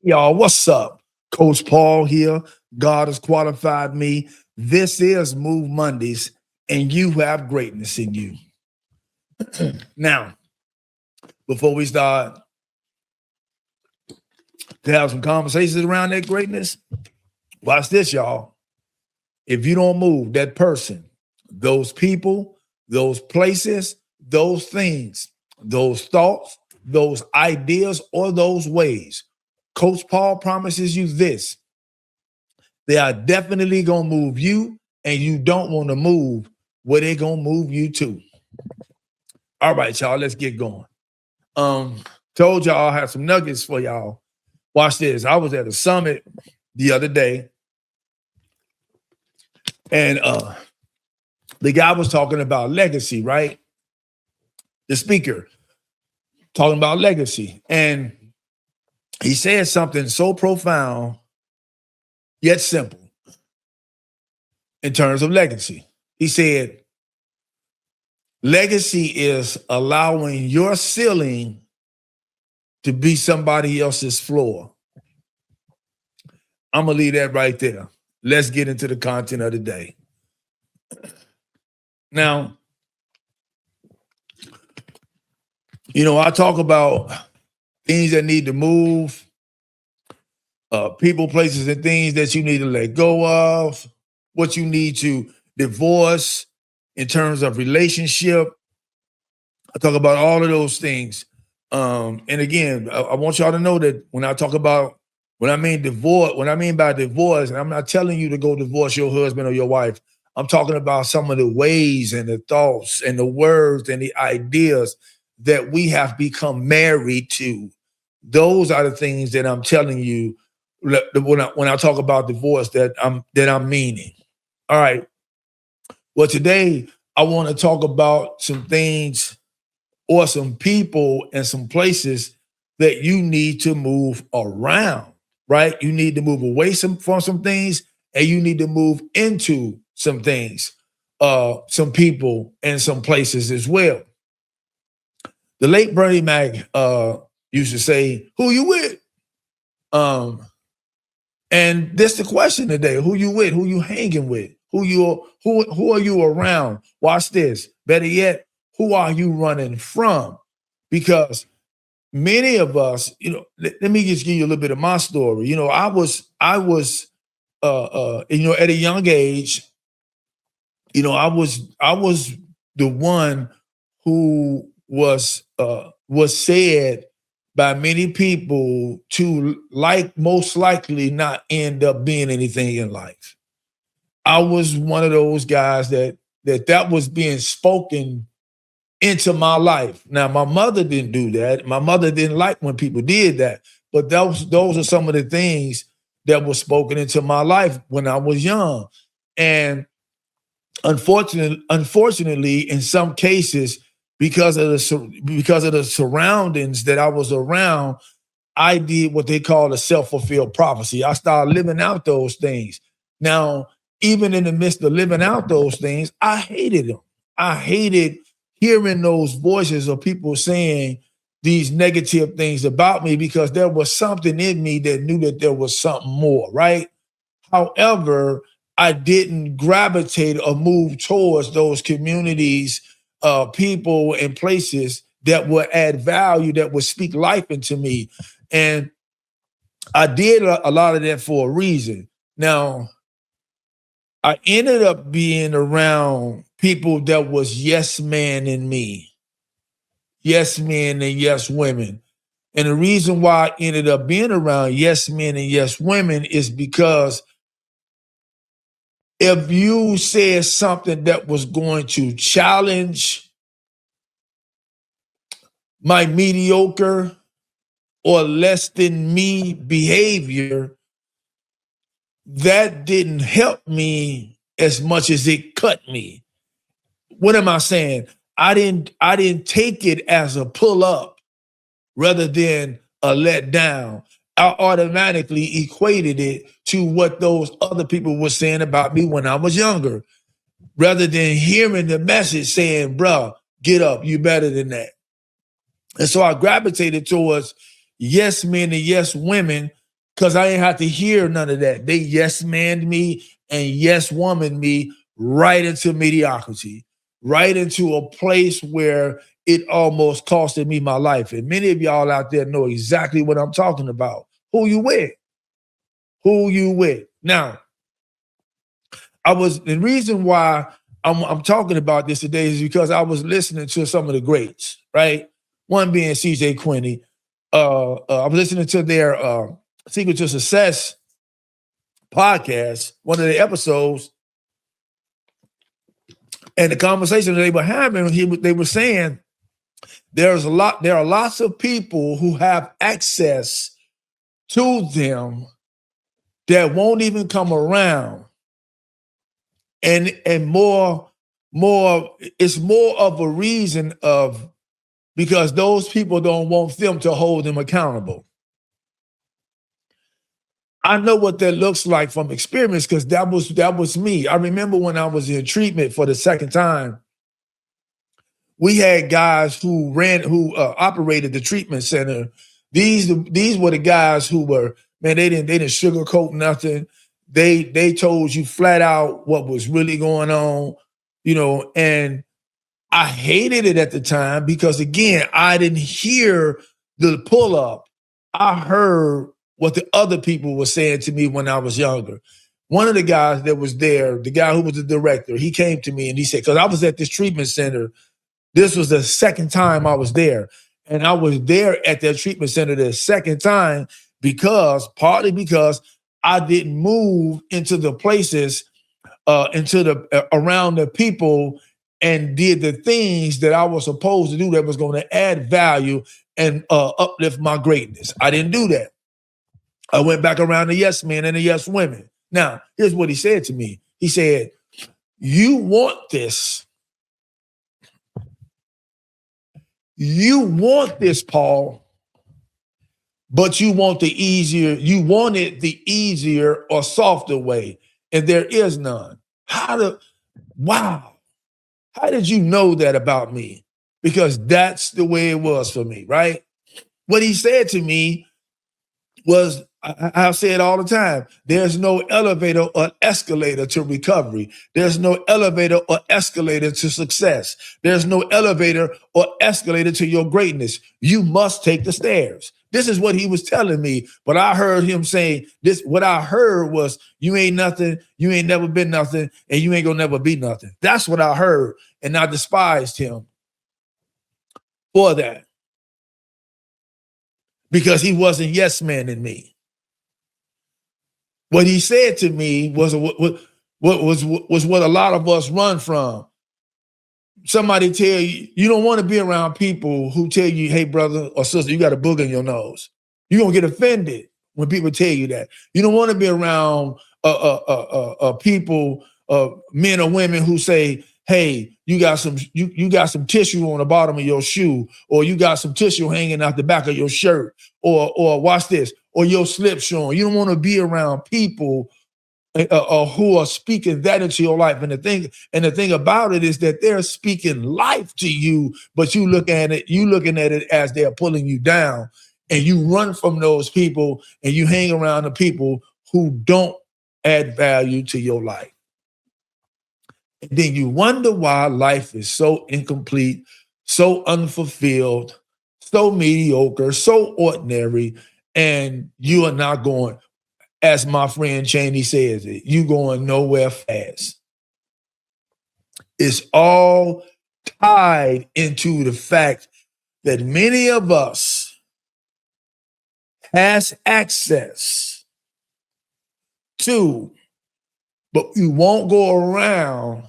Y'all, what's up? Coach Paul here. God has qualified me. This is Move Mondays, and you have greatness in you. Now, before we start to have some conversations around that greatness, watch this, y'all. If you don't move, that person, those people, those places, those things, those thoughts, those ideas, or those ways, Coach Paul promises you this. They are definitely going to move you, and you don't want to move where they're going to move you to. All right, y'all, let's get going. Told y'all I have some nuggets for y'all. Watch this. I was at a summit the other day, and the guy was talking about legacy, right? The speaker talking about legacy. And he said something so profound, yet simple in terms of legacy. He said, legacy is allowing your ceiling to be somebody else's floor. I'm going to leave that right there. Let's get into the content of the day. Now, I talk about things that need to move, people, places, and things that you need to let go of, what you need to divorce in terms of relationship. I talk about all of those things. And again, I want y'all to know that when I mean by divorce, and I'm not telling you to go divorce your husband or your wife. I'm talking about some of the ways and the thoughts and the words and the ideas that we have become married to. Those are the things that I'm telling you when I talk about divorce that I'm meaning. All right. Well, today I want to talk about some things or some people and some places that you need to move around, right? You need to move away from some things, and you need to move into some things, some people and some places as well. The late Bernie Mac used to say, "Who you with?" And that's the question today: who you with? Who you hanging with? Who are you around? Watch this. Better yet, who are you running from? Because many of us, let me just give you a little bit of my story. I was at a young age, I was the one who was said by many people to most likely not end up being anything in life. I was one of those guys that was being spoken into my life. Now, my mother didn't do that. My mother didn't like when people did that. But those are some of the things that were spoken into my life when I was young. And unfortunately, in some cases, because of the surroundings that I was around, I did what they call a self-fulfilled prophecy. I started living out those things. Now, even in the midst of living out those things, I hated them. I hated hearing those voices of people saying these negative things about me, because there was something in me that knew that there was something more, right? However, I didn't gravitate or move towards those communities, people, and places that would add value, that would speak life into me. And I did a lot of that for a reason. Now, I ended up being around people that was yes man in me, yes men and yes women. And the reason why I ended up being around yes men and yes women is because if you said something that was going to challenge my mediocre or less than me behavior, that didn't help me as much as it cut me. What am I saying? I didn't take it as a pull up rather than a let down. I automatically equated it to what those other people were saying about me when I was younger, rather than hearing the message saying, "Bro, get up, you better than that." And so I gravitated towards yes men and yes women because I ain't have to hear none of that. They yes manned me and yes woman me right into mediocrity, right into a place where it almost costed me my life. And many of y'all out there know exactly what I'm talking about. Who you with? Who you with? Now, the reason why I'm talking about this today is because I was listening to some of the greats, right? One being CJ Quinney. I was listening to their Secret to Success podcast, one of the episodes, and the conversation that they were having, they were saying there are lots of people who have access to them that won't even come around. And it's more of a reason of because those people don't want them to hold them accountable. I know what that looks like from experience because that was me. I remember when I was in treatment for the second time, we had guys who operated the treatment center. These were the guys who were, man, they didn't sugarcoat nothing. They told you flat out what was really going on, and I hated it at the time because again, I didn't hear the pull up. I heard what the other people were saying to me when I was younger. One of the guys that was there, the guy who was the director, he came to me and he said, because I was at this treatment center, this was the second time I was there. And I was there at that treatment center the second time partly because I didn't move into the places, around the people and did the things that I was supposed to do that was going to add value and uplift my greatness. I didn't do that. I went back around the yes men and the yes women. Now, here's what he said to me. He said, you want this. You want this, Paul, but you want the easier or softer way, and there is none. Wow. How did you know that about me? Because that's the way it was for me, right? What he said to me was, I say it all the time, there's no elevator or escalator to recovery. There's no elevator or escalator to success. There's no elevator or escalator to your greatness. You must take the stairs. This is what he was telling me, but I heard him saying this. What I heard was, you ain't nothing, you ain't never been nothing, and you ain't gonna never be nothing. That's what I heard, and I despised him for that because he wasn't yes man in me. What he said to me was what a lot of us run from. Somebody tell you don't want to be around people who tell you, hey, brother or sister, you got a booger in your nose. You're going to get offended when people tell you that. You don't want to be around people, men or women who say, hey, you got some tissue on the bottom of your shoe, or you got some tissue hanging out the back of your shirt, or watch this, or your slip showing. You don't want to be around people who are speaking that into your life. And the thing about it is that they're speaking life to you, but you looking at it as they're pulling you down, and you run from those people and you hang around the people who don't add value to your life. And then you wonder why life is so incomplete, so unfulfilled, so mediocre, so ordinary, and you are not going, as my friend Cheney says it, you going nowhere fast. It's all tied into the fact that many of us has access to, but we won't go around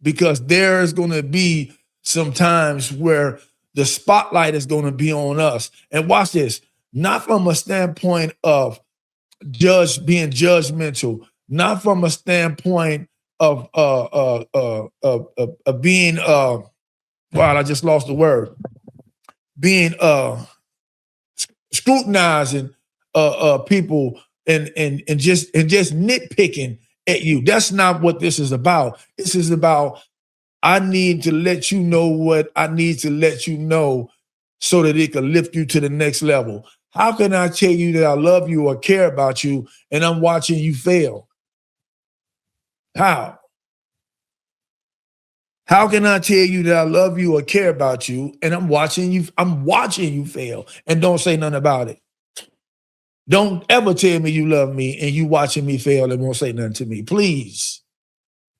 because there's going to be some times where the spotlight is going to be on us. And watch this, not from a standpoint of being judgmental, not from a standpoint of being wow, I just lost the word. Being scrutinizing people and just nitpicking at you. That's not what this is about. This is about, I need to let you know what I need to let you know so that it can lift you to the next level. How can I tell you that I love you or care about you and I'm watching you fail? How? How can I tell you that I love you or care about you and I'm watching you fail and don't say nothing about it? Don't ever tell me you love me and you watching me fail and won't say nothing to me. Please.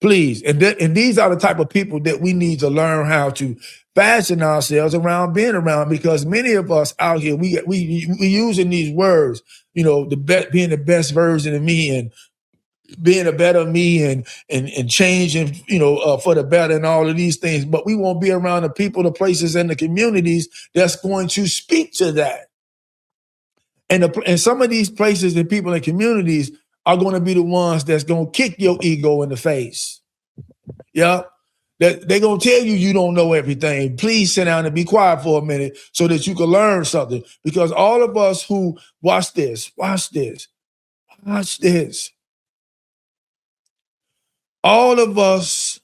Please. And these are the type of people that we need to learn how to fashion ourselves around being around, because many of us out here, we using these words, being the best version of me and being a better me and changing, for the better and all of these things. But we won't be around the people, the places, and the communities that's going to speak to that. And some of these places and people and communities are going to be the ones that's going to kick your ego in the face. Yeah. They're going to tell you don't know everything. Please sit down and be quiet for a minute so that you can learn something. Because all of us who, watch this. All of us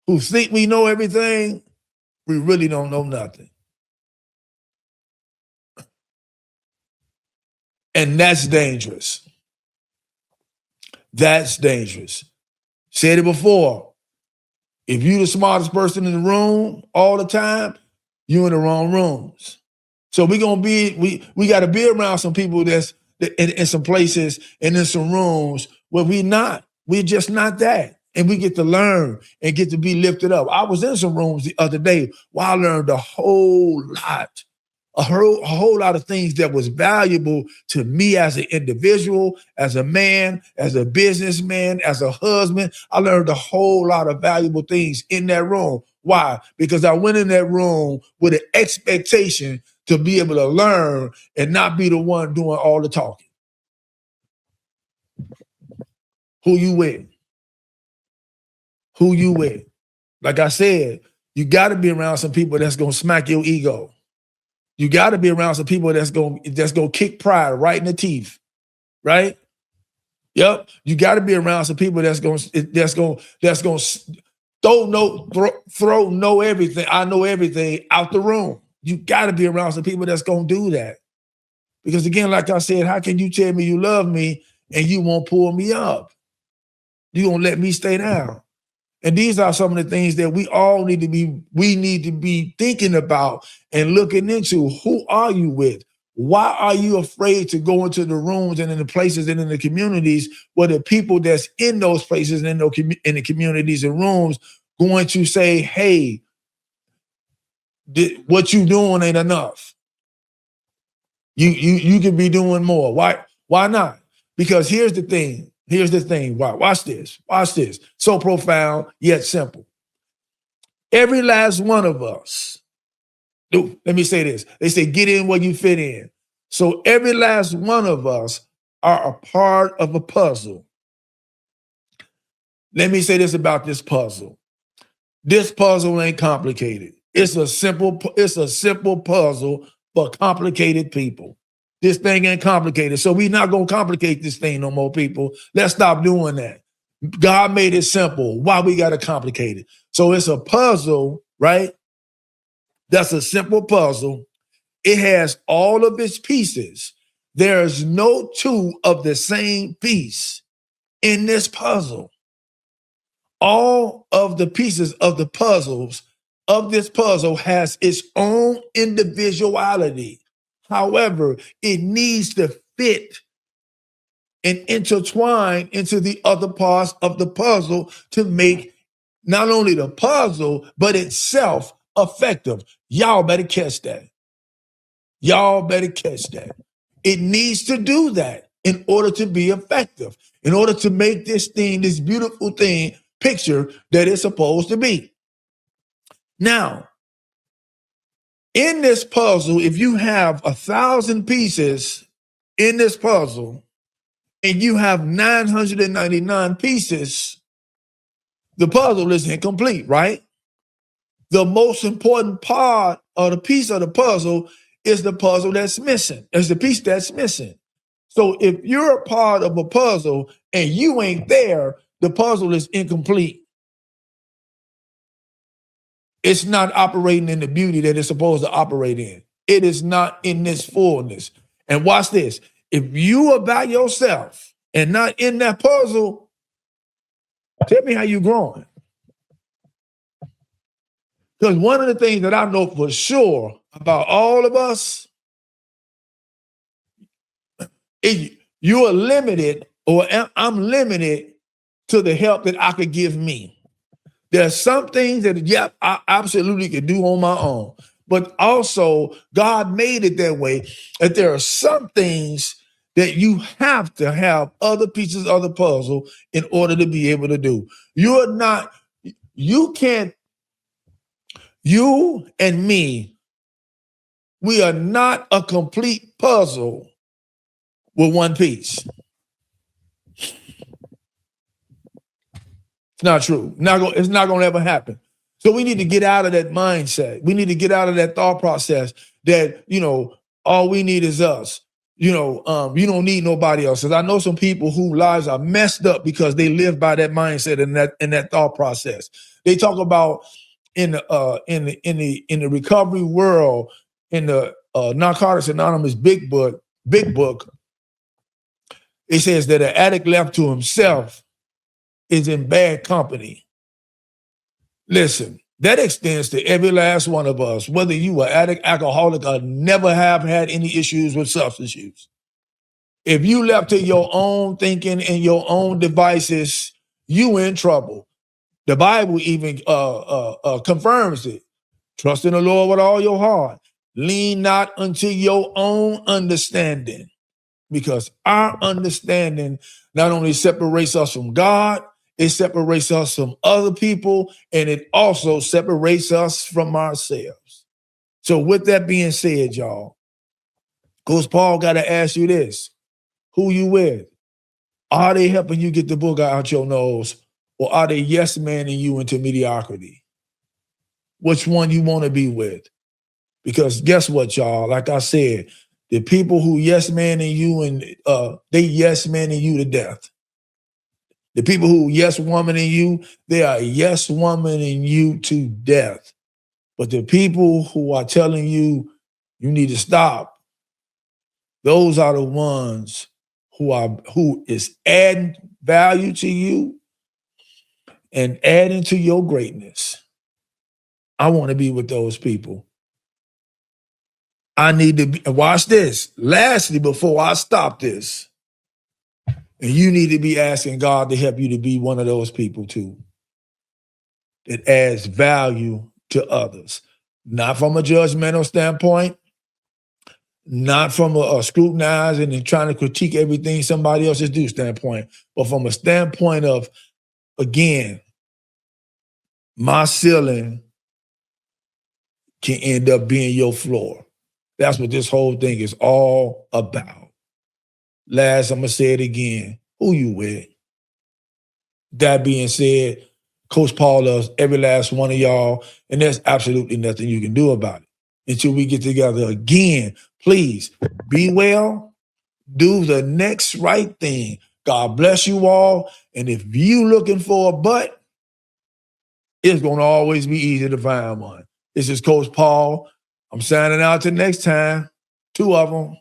who think we know everything, we really don't know nothing. And that's dangerous. That's dangerous. Said it before. If you're the smartest person in the room all the time, you're in the wrong rooms. So we got to be around some people that's in some places and in some rooms where we're just not that. And we get to learn and get to be lifted up. I was in some rooms the other day where I learned a whole lot of things that was valuable to me as an individual, as a man, as a businessman, as a husband. I learned a whole lot of valuable things in that room. Why? Because I went in that room with an expectation to be able to learn and not be the one doing all the talking. Who you with? Who you with? Like I said, you got to be around some people that's going to smack your ego. You got to be around some people that's going to kick pride right in the teeth, right? Yep. You got to be around some people that's going to throw know everything. I know everything out the room. You got to be around some people that's going to do that. Because again, like I said, how can you tell me you love me and you won't pull me up? You gonna let me stay down? And these are some of the things that we need to be thinking about and looking into. Who are you with? Why are you afraid to go into the rooms and in the places and in the communities where the people that's in those places and in the communities and rooms going to say, hey, what you doing ain't enough. You can be doing more. Why not? Because here's the thing. Watch this. So profound yet simple. Every last one of us. Let me say this. They say get in where you fit in. So every last one of us are a part of a puzzle. Let me say this about this puzzle. This puzzle ain't complicated. It's a simple puzzle for complicated people. This thing ain't complicated. So we're not going to complicate this thing no more, people. Let's stop doing that. God made it simple. Why we got to complicate it? So it's a puzzle, right? That's a simple puzzle. It has all of its pieces. There's no two of the same piece in this puzzle. All of the pieces of the puzzles of this puzzle has its own individuality. However, it needs to fit and intertwine into the other parts of the puzzle to make not only the puzzle, but itself effective. Y'all better catch that. It needs to do that in order to be effective, in order to make this thing, this beautiful thing, picture that it's supposed to be. Now, in this puzzle, if you have 1,000 pieces in this puzzle and you have 999 pieces, the puzzle is incomplete, right? The most important part of the piece of the puzzle is the puzzle that's missing. It's the piece that's missing. So if you're a part of a puzzle and you ain't there, the puzzle is incomplete. It's not operating in the beauty that it's supposed to operate in. It is not in this fullness. And watch this. If you are by yourself and not in that puzzle, tell me how you growing. Because one of the things that I know for sure about all of us is you are limited, or I'm limited to the help that I could give me. There's some things that, yeah, I absolutely could do on my own. But also, God made it that way that there are some things that you have to have other pieces of the puzzle in order to be able to do. You and me, we are not a complete puzzle with one piece. It's not true. It's not going to ever happen. So we need to get out of that mindset. We need to get out of that thought process that, all we need is us. You don't need nobody else. Because I know some people whose lives are messed up because they live by that mindset and that thought process. They talk about in the recovery world, in the Narcotics Anonymous big book, it says that an addict left to himself is in bad company. Listen, that extends to every last one of us, whether you are addict, alcoholic, or never have had any issues with substance use. If you left to your own thinking and your own devices, you in trouble. The Bible even confirms it. Trust in the Lord with all your heart. Lean not unto your own understanding, because our understanding not only separates us from God, it separates us from other people, and it also separates us from ourselves. So with that being said, y'all, Coach Paul got to ask you this. Who you with? Are they helping you get the booger out your nose, or are they yes manning you into mediocrity? Which one you want to be with? Because guess what, y'all? Like I said, the people who yes manning you, and they yes manning you to death. The people who yes womaning you, they are yes womaning you to death. But the people who are telling you you need to stop, those are the ones who is adding value to you and adding to your greatness. I want to be with those people. I need to be, watch this. Lastly, before I stop this, and you need to be asking God to help you to be one of those people too, that adds value to others. Not from a judgmental standpoint, not from a scrutinizing and trying to critique everything somebody else is doing standpoint, but from a standpoint of, again, my ceiling can end up being your floor. That's what this whole thing is all about. Last, I'm going to say it again. Who you with? That being said, Coach Paul loves every last one of y'all, and there's absolutely nothing you can do about it. Until we get together again, please be well, do the next right thing. God bless you all. And if you looking for a butt, it's going to always be easy to find one. This is Coach Paul. I'm signing out till next time. 2 of them.